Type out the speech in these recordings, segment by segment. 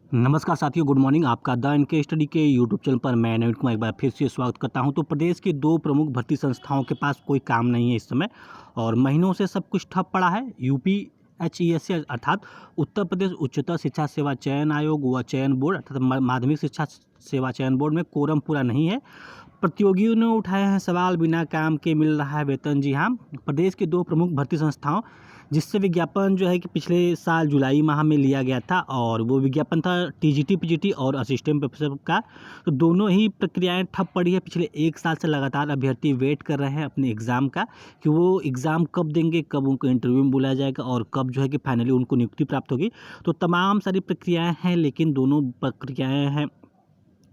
नमस्कार साथियों, good morning. आपका द इनके स्टडी के यूट्यूब चैनल पर मैं नवीन कुमार एक बार फिर से स्वागत करता हूं। तो प्रदेश की दो प्रमुख भर्ती संस्थाओं के पास कोई काम नहीं है इस समय और महीनों से सब कुछ ठप पड़ा है। यूपीएचईएससी अर्थात उत्तर प्रदेश उच्चतर शिक्षा सेवा चयन आयोग व चयन बोर्ड अर्थात माध्यमिक शिक्षा सेवा चयन बोर्ड में कोरम पूरा नहीं है। प्रतियोगियों ने उठाए हैं सवाल, बिना काम के मिल रहा है वेतन। जी हाँ, प्रदेश की दो प्रमुख भर्ती संस्थाओं जिससे विज्ञापन जो है कि पिछले साल जुलाई माह में लिया गया था और वो विज्ञापन था टीजीटी पीजीटी और असिस्टेंट प्रोफेसर का। तो दोनों ही प्रक्रियाएं ठप पड़ी है। पिछले एक साल से लगातार अभ्यर्थी वेट कर रहे हैं अपने एग्ज़ाम का कि वो एग्ज़ाम कब देंगे, कब उनको इंटरव्यू में बुलाया जाएगा और कब जो है कि फाइनली उनको नियुक्ति प्राप्त होगी। तो तमाम सारी प्रक्रियाएँ हैं, लेकिन दोनों प्रक्रियाएँ हैं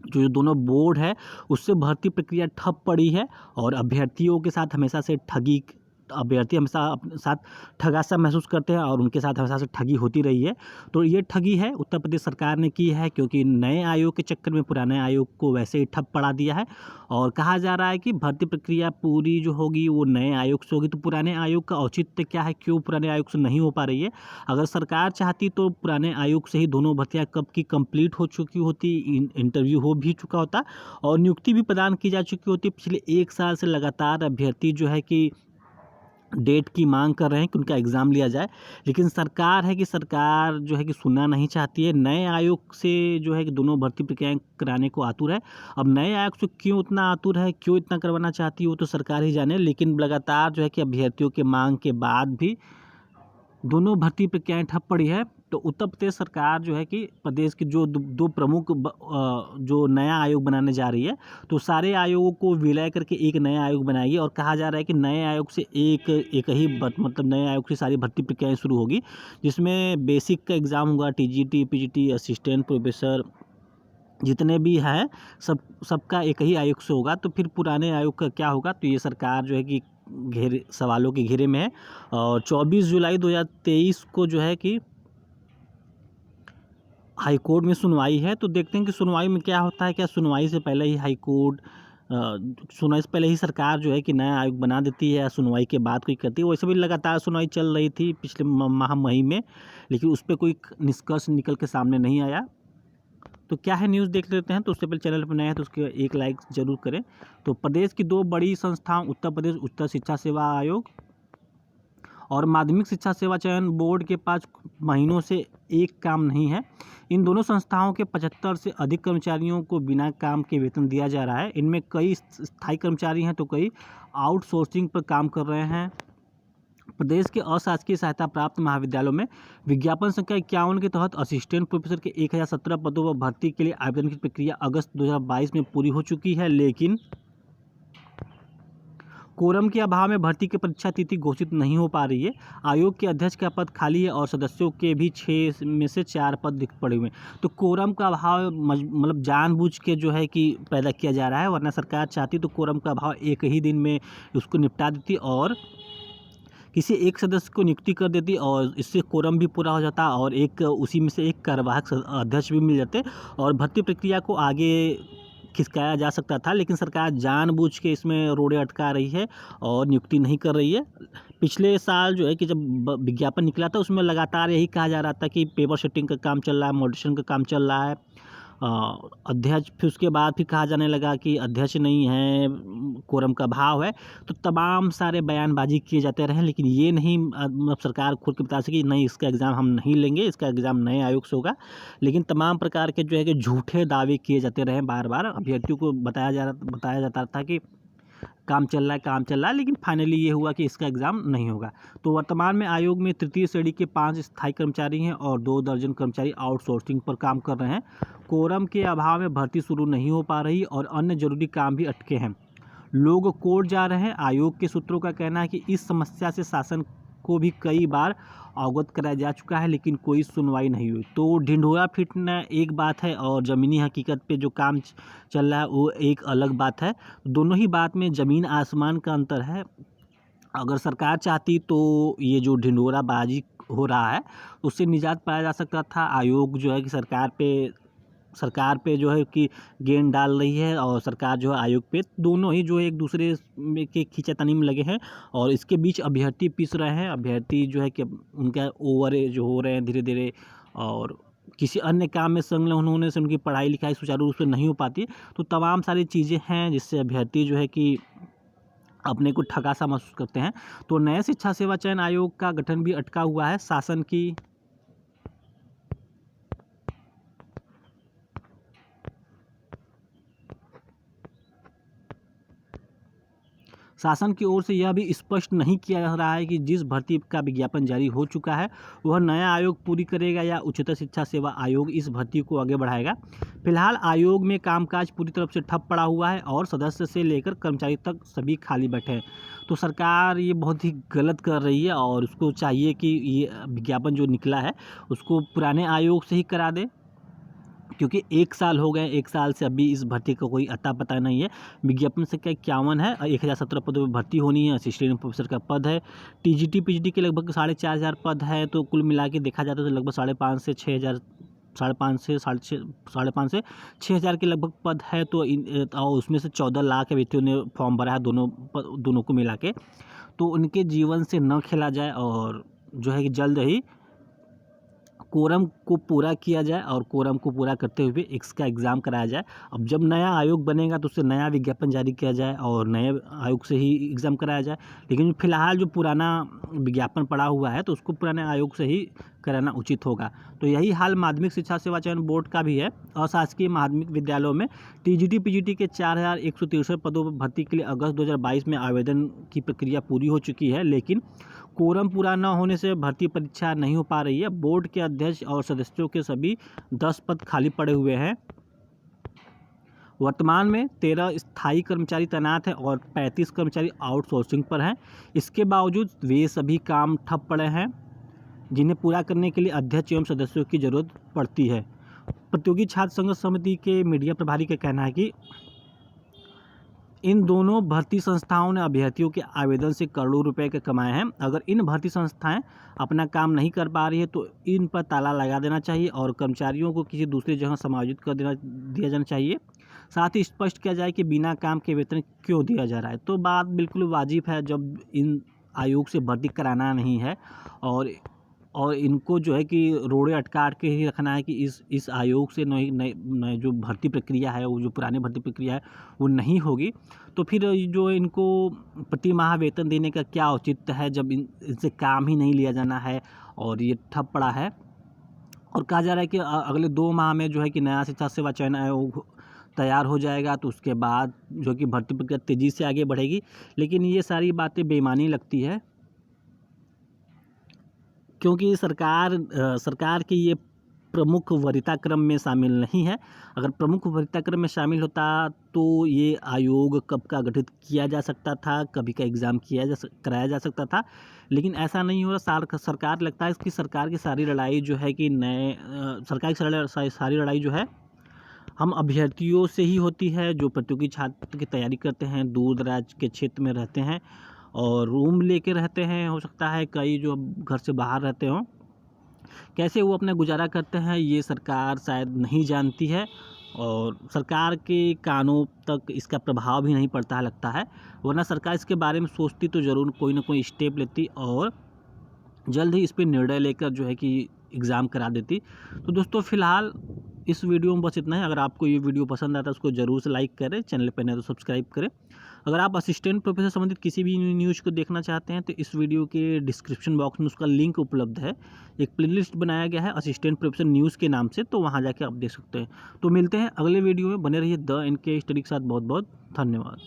जो दोनों बोर्ड है उससे भर्ती प्रक्रिया ठप पड़ी है और अभ्यर्थियों के साथ हमेशा से अभ्यर्थी हमेशा अपने साथ ठगा सा महसूस करते हैं और उनके साथ हमेशा से ठगी होती रही है। तो ये ठगी है उत्तर प्रदेश सरकार ने की है, क्योंकि नए आयोग के चक्कर में पुराने आयोग को वैसे ही ठप पड़ा दिया है और कहा जा रहा है कि भर्ती प्रक्रिया पूरी जो होगी वो नए आयोग से होगी। तो पुराने आयोग का औचित्य क्या है, क्यों पुराने आयोग से नहीं हो पा रही है? अगर सरकार चाहती तो पुराने आयोग से ही दोनों भर्तियां कब की कंप्लीट हो चुकी होती, इंटरव्यू हो भी चुका होता और नियुक्ति भी प्रदान की जा चुकी होती। पिछले एक साल से लगातार अभ्यर्थी जो है कि डेट की मांग कर रहे हैं कि उनका एग्ज़ाम लिया जाए, लेकिन सरकार जो है कि सुनना नहीं चाहती है। नए आयोग से जो है कि दोनों भर्ती प्रक्रियाएं कराने को आतुर है। अब नए आयोग से क्यों इतना आतुर है, क्यों इतना करवाना चाहती है, वो तो सरकार ही जाने। लेकिन लगातार जो है कि अभ्यर्थियों के मांग के बाद भी दोनों भर्ती प्रक्रियाएं ठप पड़ी है। तो उत्तर प्रदेश सरकार जो है कि प्रदेश की जो दो प्रमुख जो नया आयोग बनाने जा रही है, तो सारे आयोगों को विलय करके एक नया आयोग बनाएगी और कहा जा रहा है कि नए आयोग से एक ही मतलब नए आयोग से सारी भर्ती प्रक्रियाएं शुरू होगी, जिसमें बेसिक का एग्ज़ाम होगा, टीजीटी पीजीटी असिस्टेंट प्रोफेसर जितने भी हैं सबका एक ही आयोग से होगा। तो फिर पुराने आयोग का क्या होगा? तो ये सरकार जो है कि घेरे सवालों के घेरे में है और 24 जुलाई 2023 को जो है कि हाई कोर्ट में सुनवाई है। तो देखते हैं कि सुनवाई में क्या होता है। क्या सुनवाई से पहले ही सुनवाई से पहले ही सरकार जो है कि नया आयोग बना देती है या सुनवाई के बाद कोई करती है? वैसे भी लगातार सुनवाई चल रही थी पिछले माह मई में, लेकिन उस पर कोई निष्कर्ष निकल के सामने नहीं आया। तो क्या है, न्यूज़ देख लेते हैं। तो उससे पहले चैनल पर नए हैं तो उसके एक लाइक ज़रूर करें। तो प्रदेश की दो बड़ी संस्थाओं उत्तर प्रदेश उच्च शिक्षा सेवा आयोग और माध्यमिक शिक्षा सेवा चयन बोर्ड के पास महीनों से एक काम नहीं है। इन दोनों संस्थाओं के 75 से अधिक कर्मचारियों को बिना काम के वेतन दिया जा रहा है। इनमें कई स्थायी कर्मचारी हैं तो कई आउटसोर्सिंग पर काम कर रहे हैं। प्रदेश के अशासकीय सहायता प्राप्त महाविद्यालयों में विज्ञापन संख्या 51 के तहत असिस्टेंट प्रोफेसर के 1017 पदों पर भर्ती के लिए आवेदन की प्रक्रिया अगस्त 2022 में पूरी हो चुकी है, लेकिन कोरम के अभाव में भर्ती की परीक्षा तिथि घोषित नहीं हो पा रही है। आयोग के अध्यक्ष का पद खाली है और सदस्यों के भी 6 में से 4 पद दिख पड़े हुए हैं। तो कोरम का अभाव मतलब जानबूझ के जो है कि पैदा किया जा रहा है, वरना सरकार चाहती तो कोरम का अभाव एक ही दिन में उसको निपटा देती और किसी एक सदस्य को नियुक्ति कर देती और इससे कोरम भी पूरा हो जाता और एक उसी में से एक कार्यवाहक अध्यक्ष भी मिल जाते और भर्ती प्रक्रिया को आगे खिसकाया जा सकता था। लेकिन सरकार जानबूझ के इसमें रोड़े अटका रही है और नियुक्ति नहीं कर रही है। पिछले साल जो है कि जब विज्ञापन निकला था उसमें लगातार यही कहा जा रहा था कि पेपर सेटिंग का काम चल रहा है, मॉडरेशन का काम चल रहा है। अध्यक्ष, फिर उसके बाद फिर कहा जाने लगा कि अध्यक्ष नहीं है, कोरम का अभाव है। तो तमाम सारे बयानबाजी किए जाते रहे, लेकिन ये नहीं मतलब सरकार खुल के बता सकी नहीं इसका एग्ज़ाम हम नहीं लेंगे, इसका एग्ज़ाम नए आयोग से होगा। लेकिन तमाम प्रकार के जो है कि झूठे दावे किए जाते रहे, बार बार अभ्यर्थियों को बताया जाता था कि काम चल रहा है, लेकिन फाइनली ये हुआ कि इसका एग्ज़ाम नहीं होगा। तो वर्तमान में आयोग में तृतीय श्रेणी के 5 स्थायी कर्मचारी हैं और 2 दर्जन कर्मचारी आउटसोर्सिंग पर काम कर रहे हैं। कोरम के अभाव में भर्ती शुरू नहीं हो पा रही और अन्य जरूरी काम भी अटके हैं। लोग कोर्ट जा रहे हैं। आयोग के सूत्रों का कहना है कि इस समस्या से शासन को भी कई बार अवगत कराया जा चुका है, लेकिन कोई सुनवाई नहीं हुई। तो ढिंढोरा पीटना एक बात है और ज़मीनी हकीकत पे जो काम चल रहा है वो एक अलग बात है। दोनों ही बात में ज़मीन आसमान का अंतर है। अगर सरकार चाहती तो ये जो ढिंढोरा बाजी हो रहा है उससे निजात पाया जा सकता था। आयोग जो है कि सरकार पे जो है कि गेंद डाल रही है और सरकार जो है आयोग पे, दोनों ही जो है एक दूसरे में के खींचातानी में लगे हैं और इसके बीच अभ्यर्थी पिस रहे हैं। अभ्यर्थी जो है कि उनका ओवर जो हो रहे हैं धीरे धीरे और किसी अन्य काम में संलग्न होने से उनकी पढ़ाई लिखाई सुचारू रूप से नहीं हो पाती। तो तमाम सारी चीज़ें हैं जिससे अभ्यर्थी जो है कि अपने को ठगा सा महसूस करते हैं। तो नए शिक्षा सेवा चयन आयोग का गठन भी अटका हुआ है। शासन की ओर से यह भी स्पष्ट नहीं किया जा रहा है कि जिस भर्ती का विज्ञापन जारी हो चुका है वह नया आयोग पूरी करेगा या उच्चतर शिक्षा सेवा आयोग इस भर्ती को आगे बढ़ाएगा। फिलहाल आयोग में कामकाज पूरी तरफ से ठप पड़ा हुआ है और सदस्य से लेकर कर्मचारी तक सभी खाली बैठे हैं। तो सरकार ये बहुत ही गलत कर रही है और उसको चाहिए कि ये विज्ञापन जो निकला है उसको पुराने आयोग से ही करा दे, क्योंकि 1 साल हो गए, 1 साल से अभी इस भर्ती का कोई अता पता नहीं है। विज्ञापन संख्या 51 है, 1017 पदों पर भर्ती होनी है। असिस्टेंट प्रोफेसर का पद है। टीजीटी पीजीटी के लगभग 4500 पद है। तो कुल मिला के देखा जाता है तो लगभग 5,500 से 6,000, 5,500 से 6,000 के लगभग पद है। तो और उसमें से 14 लाख अभ्यर्थियों ने फॉर्म भरा है दोनों को मिला के। तो उनके जीवन से न खेला जाए और जो है कि जल्द ही कोरम को पूरा किया जाए और कोरम को पूरा करते हुए इसका एग्ज़ाम कराया जाए। अब जब नया आयोग बनेगा तो उससे नया विज्ञापन जारी किया जाए और नए आयोग से ही एग्ज़ाम कराया जाए। लेकिन फिलहाल जो पुराना विज्ञापन पड़ा हुआ है तो उसको पुराने आयोग से ही कराना उचित होगा। तो यही हाल माध्यमिक शिक्षा सेवा चयन बोर्ड का भी है। अशासकीय माध्यमिक विद्यालयों में टीजीटी पीजीटी के 4,163 पदों पर भर्ती के लिए अगस्त 2022 में आवेदन की प्रक्रिया पूरी हो चुकी है, लेकिन कोरम पूरा न होने से भर्ती परीक्षा नहीं हो पा रही है। बोर्ड के अध्यक्ष और सदस्यों के सभी 10 पद खाली पड़े हुए हैं। वर्तमान में 13 स्थायी कर्मचारी तैनात हैं और 35 कर्मचारी आउटसोर्सिंग पर हैं। इसके बावजूद वे सभी काम ठप पड़े हैं जिन्हें पूरा करने के लिए अध्यक्ष एवं सदस्यों की जरूरत पड़ती है। प्रतियोगी छात्र संघर्ष समिति के मीडिया प्रभारी का कहना है कि इन दोनों भर्ती संस्थाओं ने अभ्यर्थियों के आवेदन से करोड़ों रुपए के कमाए हैं। अगर इन भर्ती संस्थाएं अपना काम नहीं कर पा रही है तो इन पर ताला लगा देना चाहिए और कर्मचारियों को किसी दूसरी जगह समायोजित कर दिया जाना चाहिए। साथ ही स्पष्ट किया जाए कि बिना काम के वेतन क्यों दिया जा रहा है। तो बात बिल्कुल वाजिब है जब इन आयोग से भर्ती कराना नहीं है और इनको जो है कि रोड़े अटका के ही रखना है कि इस आयोग से नई जो भर्ती प्रक्रिया है, वो जो पुरानी भर्ती प्रक्रिया है वो नहीं होगी। तो फिर जो इनको प्रति माह वेतन देने का क्या औचित्य है जब इनसे काम ही नहीं लिया जाना है और ये ठप पड़ा है। और कहा जा रहा है कि अगले 2 माह में जो है कि नया शिक्षा सेवा चयन आयोग तैयार हो जाएगा, तो उसके बाद जो कि भर्ती प्रक्रिया तेज़ी से आगे बढ़ेगी। लेकिन ये सारी बातें बेईमानी लगती है, क्योंकि सरकार की ये प्रमुख वरीयता क्रम में शामिल नहीं है। अगर प्रमुख वरीयता क्रम में शामिल होता तो ये आयोग कब का गठित किया जा सकता था, कभी का एग्ज़ाम कराया जा सकता था। लेकिन ऐसा नहीं हो रहा। सरकार लगता है कि सरकार की सारी लड़ाई जो है कि सरकार की सारी लड़ाई जो है हम अभ्यर्थियों से ही होती है जो प्रतियोगी छात्र की तैयारी करते हैं, दूर दराज के क्षेत्र में रहते हैं और रूम लेके रहते हैं। हो सकता है कई जो घर से बाहर रहते हों, कैसे वो अपना गुजारा करते हैं ये सरकार शायद नहीं जानती है और सरकार के कानों तक इसका प्रभाव भी नहीं पड़ता है लगता है। वरना सरकार इसके बारे में सोचती तो ज़रूर कोई ना कोई स्टेप लेती और जल्द ही इस पर निर्णय लेकर जो है कि एग्ज़ाम करा देती। तो दोस्तों फिलहाल इस वीडियो में बस इतना है। अगर आपको ये वीडियो पसंद आता है उसको ज़रूर से लाइक करें, चैनल पर नए तो सब्सक्राइब करें। अगर आप असिस्टेंट प्रोफेसर संबंधित किसी भी न्यूज़ को देखना चाहते हैं तो इस वीडियो के डिस्क्रिप्शन बॉक्स में उसका लिंक उपलब्ध है। एक प्लेलिस्ट बनाया गया है असिस्टेंट प्रोफेसर न्यूज़ के नाम से, तो वहाँ जाके आप देख सकते हैं। तो मिलते हैं अगले वीडियो में, बने रहिए द NK स्टडी के साथ। बहुत बहुत धन्यवाद।